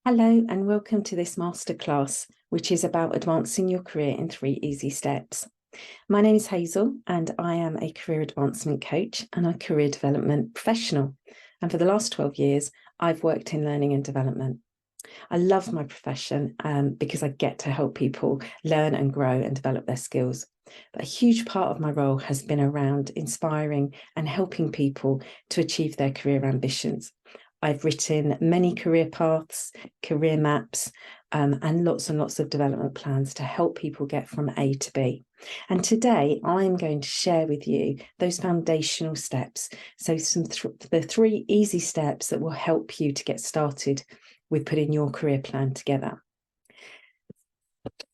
Hello and welcome to this masterclass, which is about advancing your career in 3 easy steps. My name is Hazel and I am a career advancement coach and a career development professional. And for the last 12 years, I've worked in learning and development. I love my profession because I get to help people learn and grow and develop their skills. But a huge part of my role has been around inspiring and helping people to achieve their career ambitions. I've written many career paths, career maps, and lots of development plans to help people get from A to B. And today I'm going to share with you those foundational steps. So the 3 easy steps that will help you to get started with putting your career plan together.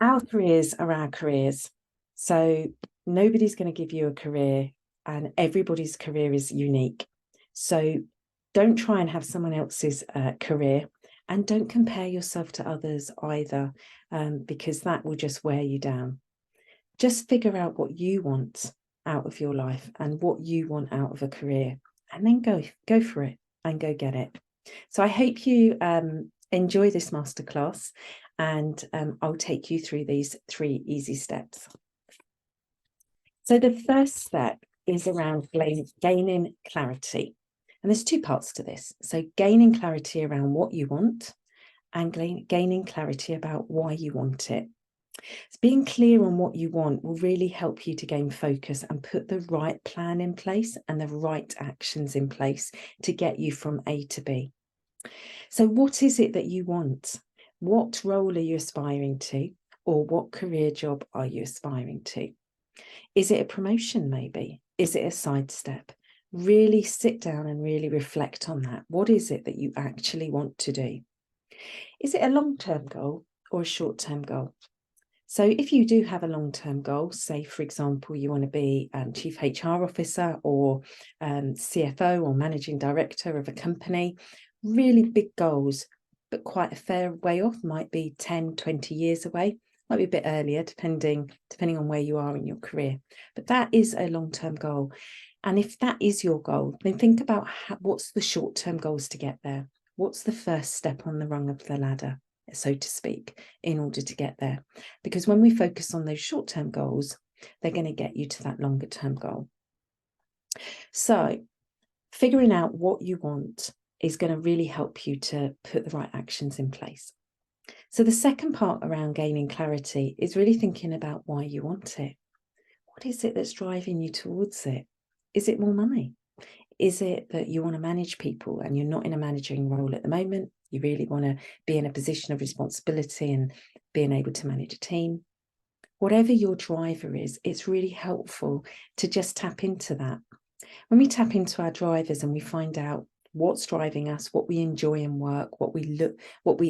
Our careers are our careers. So nobody's going to give you a career and everybody's career is unique. So don't try and have someone else's career, and don't compare yourself to others either, because that will just wear you down. Just figure out what you want out of your life and what you want out of a career, and then go for it and go get it. So I hope you enjoy this masterclass, and I'll take you through these 3 easy steps. So the first step is around gaining clarity. And there's 2 parts to this. So gaining clarity around what you want and gaining clarity about why you want it. So being clear on what you want will really help you to gain focus and put the right plan in place and the right actions in place to get you from A to B. So what is it that you want? What role are you aspiring to? Or what career job are you aspiring to? Is it a promotion maybe? Is it a sidestep? Really sit down and really reflect on that. What is it that you actually want to do? Is it a long-term goal or a short-term goal? So if you do have a long-term goal, say, for example, you want to be Chief HR Officer or CFO or Managing Director of a company, really big goals, but quite a fair way off, might be 10, 20 years away, might be a bit earlier, depending on where you are in your career. But that is a long-term goal. And if that is your goal, then think about what's the short-term goals to get there? What's the first step on the rung of the ladder, so to speak, in order to get there? Because when we focus on those short-term goals, they're going to get you to that longer-term goal. So figuring out what you want is going to really help you to put the right actions in place. So the second part around gaining clarity is really thinking about why you want it. What is it that's driving you towards it? Is it more money? Is it that you want to manage people and you're not in a managing role at the moment? You really want to be in a position of responsibility and being able to manage a team? Whatever your driver is, it's really helpful to just tap into that. When we tap into our drivers and we find out what's driving us, what we enjoy in work,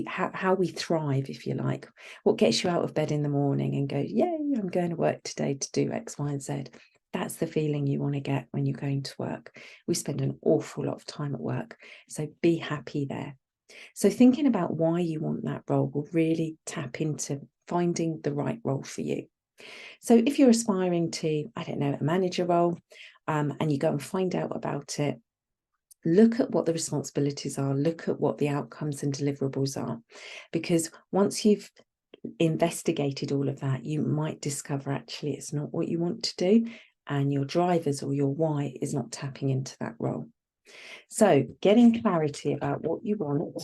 how we thrive, if you like, what gets you out of bed in the morning and go, yay, I'm going to work today to do X, Y, and Z. That's the feeling you want to get when you're going to work. We spend an awful lot of time at work, so be happy there. So thinking about why you want that role will really tap into finding the right role for you. So if you're aspiring to, I don't know, a manager role, and you go and find out about it, look at what the responsibilities are, look at what the outcomes and deliverables are, because once you've investigated all of that, you might discover actually it's not what you want to do, and your drivers or your why is not tapping into that role. So getting clarity about what you want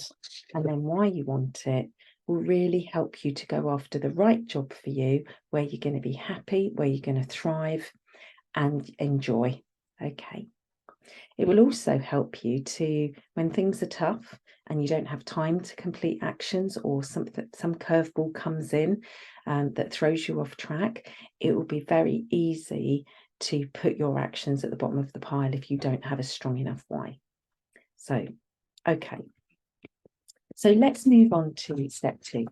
and then why you want it will really help you to go after the right job for you, where you're going to be happy, where you're going to thrive and enjoy. Okay. It will also help you to, when things are tough and you don't have time to complete actions, or some curveball comes in that throws you off track, it will be very easy to put your actions at the bottom of the pile if you don't have a strong enough why. So, okay. So let's move on to step 2.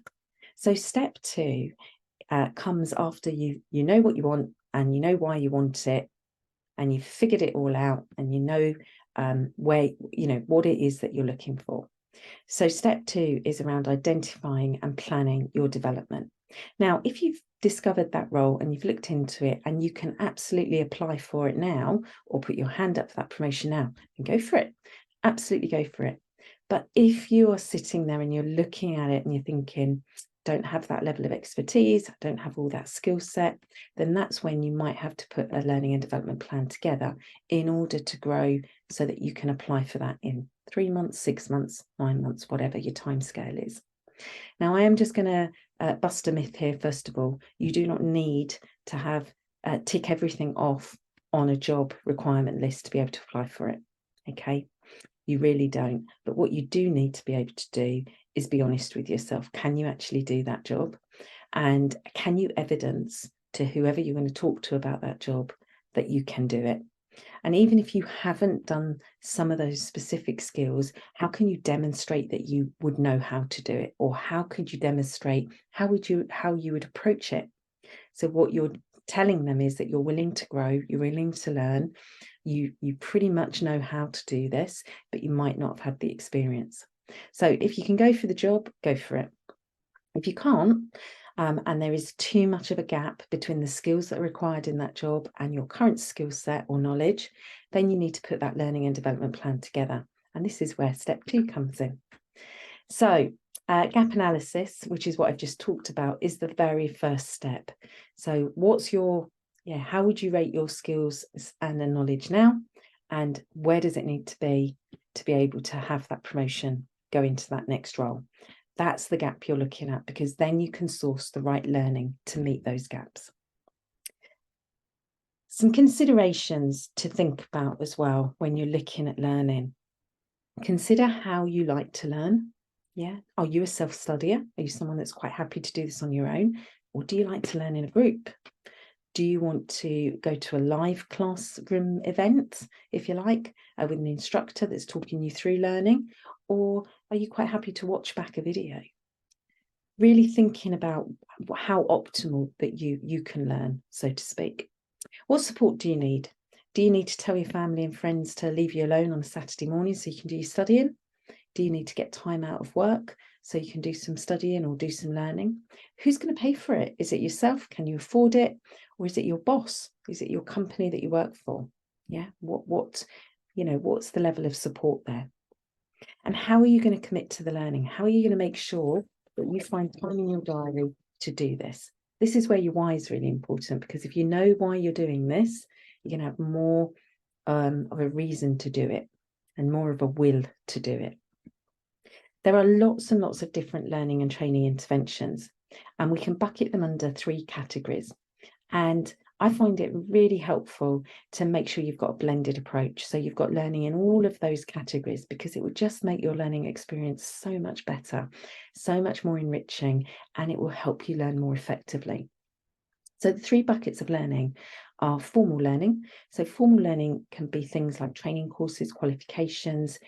So step 2 comes after you know what you want and you know why you want it, and you've figured it all out, and you know what it is that you're looking for. So step 2 is around identifying and planning your development. Now, if you've discovered that role and you've looked into it and you can absolutely apply for it now, or put your hand up for that promotion now, and go for it. Absolutely go for it. But if you are sitting there and you're looking at it and you're thinking, don't have that level of expertise, don't have all that skill set, then that's when you might have to put a learning and development plan together in order to grow so that you can apply for that in 3 months, 6 months, 9 months, whatever your timescale is. Now, I am just going to bust a myth here, first of all. You do not need to have tick everything off on a job requirement list to be able to apply for it, okay? You really don't. But what you do need to be able to do is be honest with yourself. Can you actually do that job? And can you evidence to whoever you're going to talk to about that job that you can do it? And even if you haven't done some of those specific skills, how can you demonstrate that you would know how to do it? Or how could you demonstrate how you would approach it? So what you're telling them is that you're willing to grow, you're willing to learn, you pretty much know how to do this, but you might not have had the experience. So if you can go for the job, go for it. If you can't, and there is too much of a gap between the skills that are required in that job and your current skill set or knowledge, then you need to put that learning and development plan together. And this is where step 2 comes in. So gap analysis, which is what I've just talked about, is the very first step. So what's your, how would you rate your skills and the knowledge now? And where does it need to be able to have that promotion, go into that next role? That's the gap you're looking at, because then you can source the right learning to meet those gaps. Some considerations to think about as well when you're looking at learning. Consider how you like to learn. Yeah. Are you a self-studier? Are you someone that's quite happy to do this on your own? Or do you like to learn in a group? Do you want to go to a live classroom event, if you like, with an instructor that's talking you through learning? Or are you quite happy to watch back a video? Really thinking about how optimal that you can learn, so to speak. What support do you need? Do you need to tell your family and friends to leave you alone on a Saturday morning so you can do your studying? Do you need to get time out of work so you can do some studying or do some learning? Who's going to pay for it? Is it yourself? Can you afford it? Or is it your boss? Is it your company that you work for? Yeah. What's the level of support there? And how are you going to commit to the learning? How are you going to make sure that you find time in your diary to do this? This is where your why is really important, because if you know why you're doing this, you're going to have more of a reason to do it and more of a will to do it. There are lots and lots of different learning and training interventions, and we can bucket them under 3 categories. And I find it really helpful to make sure you've got a blended approach. So you've got learning in all of those categories, because it will just make your learning experience so much better, so much more enriching, and it will help you learn more effectively. So the 3 buckets of learning are formal learning. So formal learning can be things like training courses, qualifications,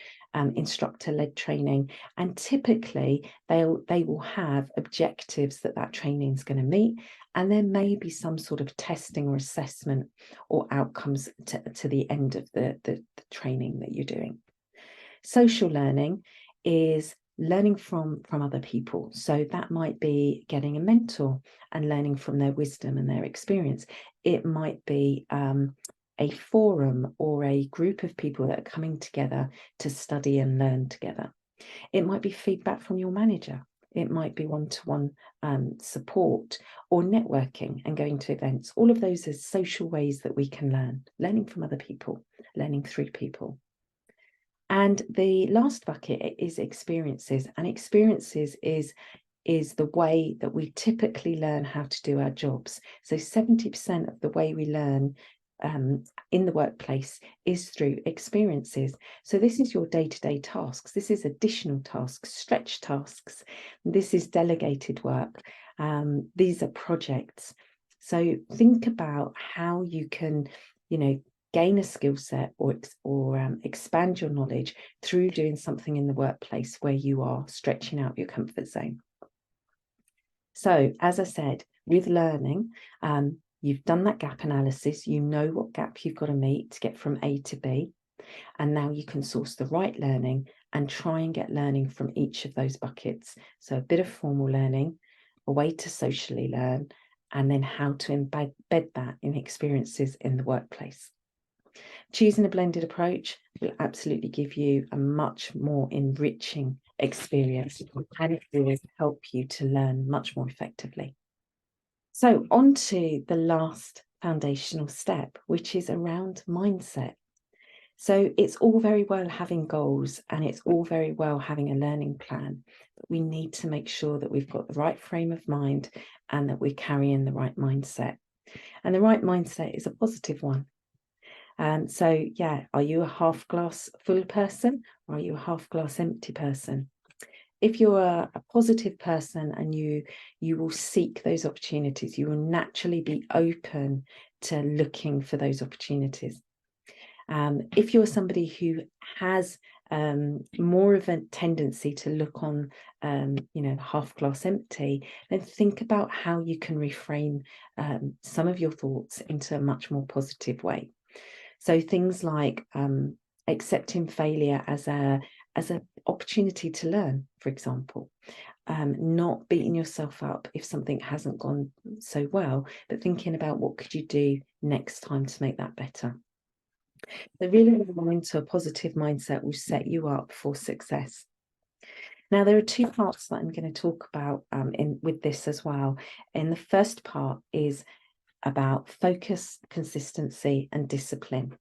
instructor-led training, and typically they will have objectives that training is going to meet, and there may be some sort of testing or assessment or outcomes to the end of the training that you're doing. Social learning is learning from other people. So that might be getting a mentor and learning from their wisdom and their experience. It might be a forum or a group of people that are coming together to study and learn together. It might be feedback from your manager. It might be one-to-one support or networking and going to events. All of those are social ways that we can learn, learning from other people, learning through people. And the last bucket is experiences, and experiences is the way that we typically learn how to do our jobs. So 70% of the way we learn in the workplace is through experiences. So this is your day-to-day tasks. This is additional tasks, stretch tasks. This is delegated work. These are projects. So think about how you can, gain a skill set or expand your knowledge through doing something in the workplace where you are stretching out your comfort zone. So, as I said, with learning, you've done that gap analysis, you know what gap you've got to meet to get from A to B, and now you can source the right learning and try and get learning from each of those buckets. So a bit of formal learning, a way to socially learn, and then how to embed that in experiences in the workplace. Choosing a blended approach will absolutely give you a much more enriching experience, and it will help you to learn much more effectively. So on to the last foundational step, which is around mindset. So it's all very well having goals and it's all very well having a learning plan, but we need to make sure that we've got the right frame of mind and that we're carrying the right mindset. And the right mindset is a positive one. So yeah, are you a half glass full person or are you a half glass empty person? If you're a positive person and you will seek those opportunities, you will naturally be open to looking for those opportunities. If you're somebody who has more of a tendency to look on, half glass empty, then think about how you can reframe some of your thoughts into a much more positive way. So things like accepting failure as an opportunity to learn, for example. Not beating yourself up if something hasn't gone so well, but thinking about what could you do next time to make that better. So really moving into a positive mindset will set you up for success. Now, there are two parts that I'm going to talk about with this as well. And the first part is about focus, consistency, and discipline.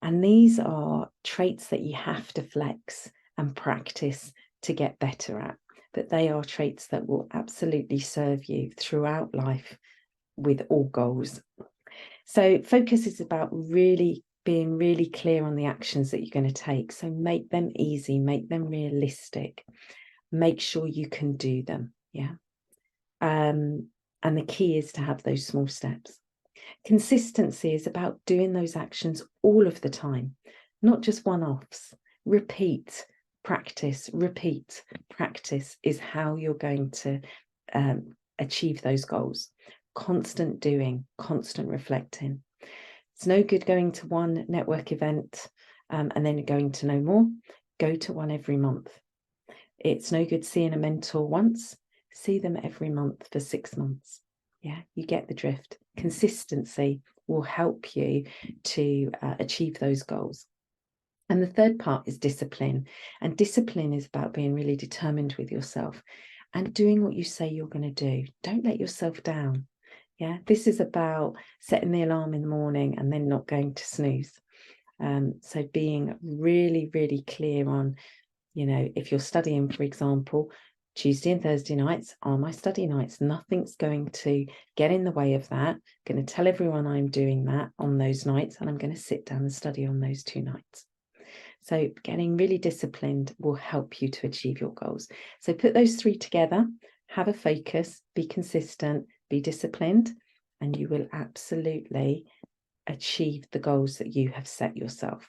And these are traits that you have to flex and practice to get better at. But they are traits that will absolutely serve you throughout life with all goals. So focus is about really being really clear on the actions that you're going to take. So make them easy, make them realistic, make sure you can do them. Yeah. And the key is to have those small steps. Consistency is about doing those actions all of the time, not just one-offs. Repeat, practice, repeat, practice is how you're going to achieve those goals. Constant doing, constant reflecting. It's no good going to one network event and then going to no more. Go to one every month. It's no good seeing a mentor once. See them every month for 6 months. Yeah, you get the drift. Consistency will help you to achieve those goals. And the third part is discipline. And discipline is about being really determined with yourself and doing what you say you're going to do. Don't let yourself down. Yeah, this is about setting the alarm in the morning and then not going to snooze. So being really, really clear on, if you're studying, for example, Tuesday and Thursday nights are my study nights. Nothing's going to get in the way of that. I'm going to tell everyone I'm doing that on those nights, and I'm going to sit down and study on those 2 nights. So getting really disciplined will help you to achieve your goals. So put those 3 together, have a focus, be consistent, be disciplined, and you will absolutely achieve the goals that you have set yourself.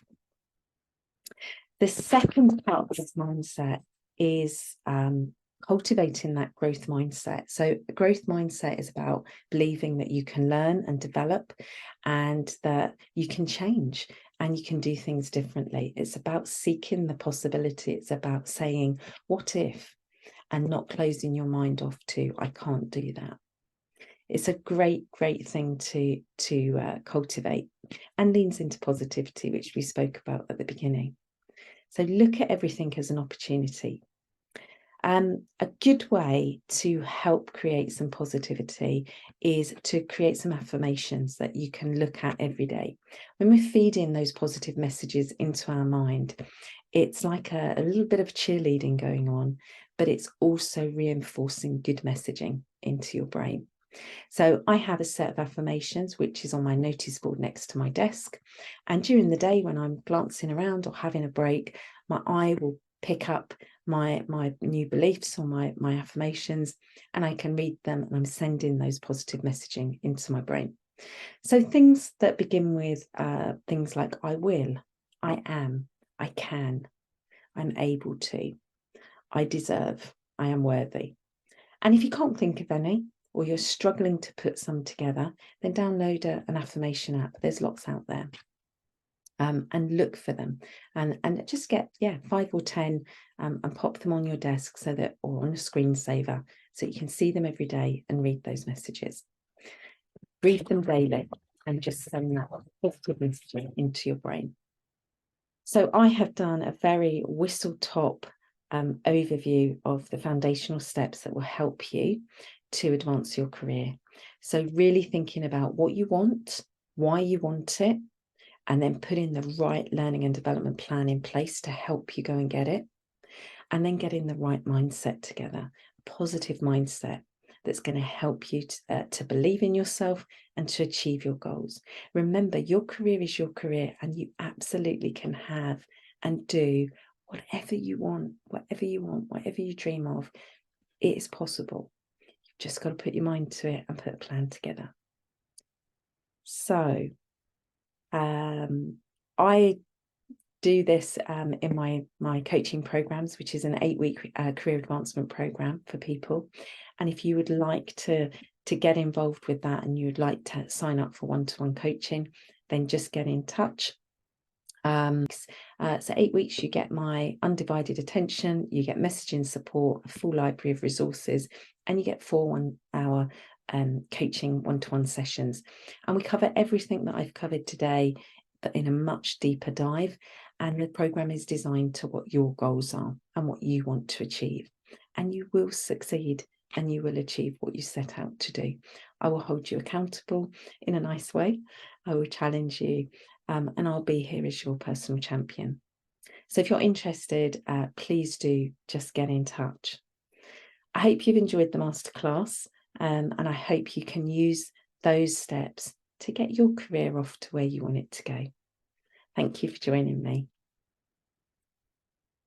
The second part of this mindset is cultivating that growth mindset. So a growth mindset is about believing that you can learn and develop and that you can change and you can do things differently. It's about seeking the possibility. It's about saying, what if, and not closing your mind off to, I can't do that. It's a great, great thing to cultivate, and leans into positivity, which we spoke about at the beginning. So look at everything as an opportunity. A good way to help create some positivity is to create some affirmations that you can look at every day. When we're feeding those positive messages into our mind, it's like a little bit of cheerleading going on, but it's also reinforcing good messaging into your brain. So I have a set of affirmations, which is on my notice board next to my desk. And during the day, when I'm glancing around or having a break, my eye will pick up my new beliefs or my affirmations, and I can read them, and I'm sending those positive messaging into my brain. So things that begin with things like I will, I am, I can, I'm able to, I deserve, I am worthy. And if you can't think of any, or you're struggling to put some together, then download an affirmation app. There's lots out there. And look for them and just get 5 or 10 and pop them on your desk or on a screensaver so you can see them every day and read those messages. Read them daily. and just send that positive messaging into your brain. So I have done a very whistle-top overview of the foundational steps that will help you to advance your career. So really thinking about what you want, why you want it, and then putting the right learning and development plan in place to help you go and get it. And then getting the right mindset together, a positive mindset that's going to help you to believe in yourself and to achieve your goals. Remember, your career is your career, and you absolutely can have and do whatever you want, whatever you dream of. It is possible. You've just got to put your mind to it and put a plan together. So I do this in my coaching programs, which is an 8-week career advancement program for people. And if you would like to get involved with that, and you'd like to sign up for one-to-one coaching, then just get in touch. So 8 weeks, you get my undivided attention, you get messaging support, a full library of resources, and you get 4 one-hour coaching one-to-one sessions. And we cover everything that I've covered today, but in a much deeper dive. And the program is designed to what your goals are and what you want to achieve. And you will succeed, and you will achieve what you set out to do. I will hold you accountable in a nice way. I will challenge you, and I'll be here as your personal champion. So if you're interested, please do just get in touch. I hope you've enjoyed the masterclass, and I hope you can use those steps to get your career off to where you want it to go. Thank you for joining me.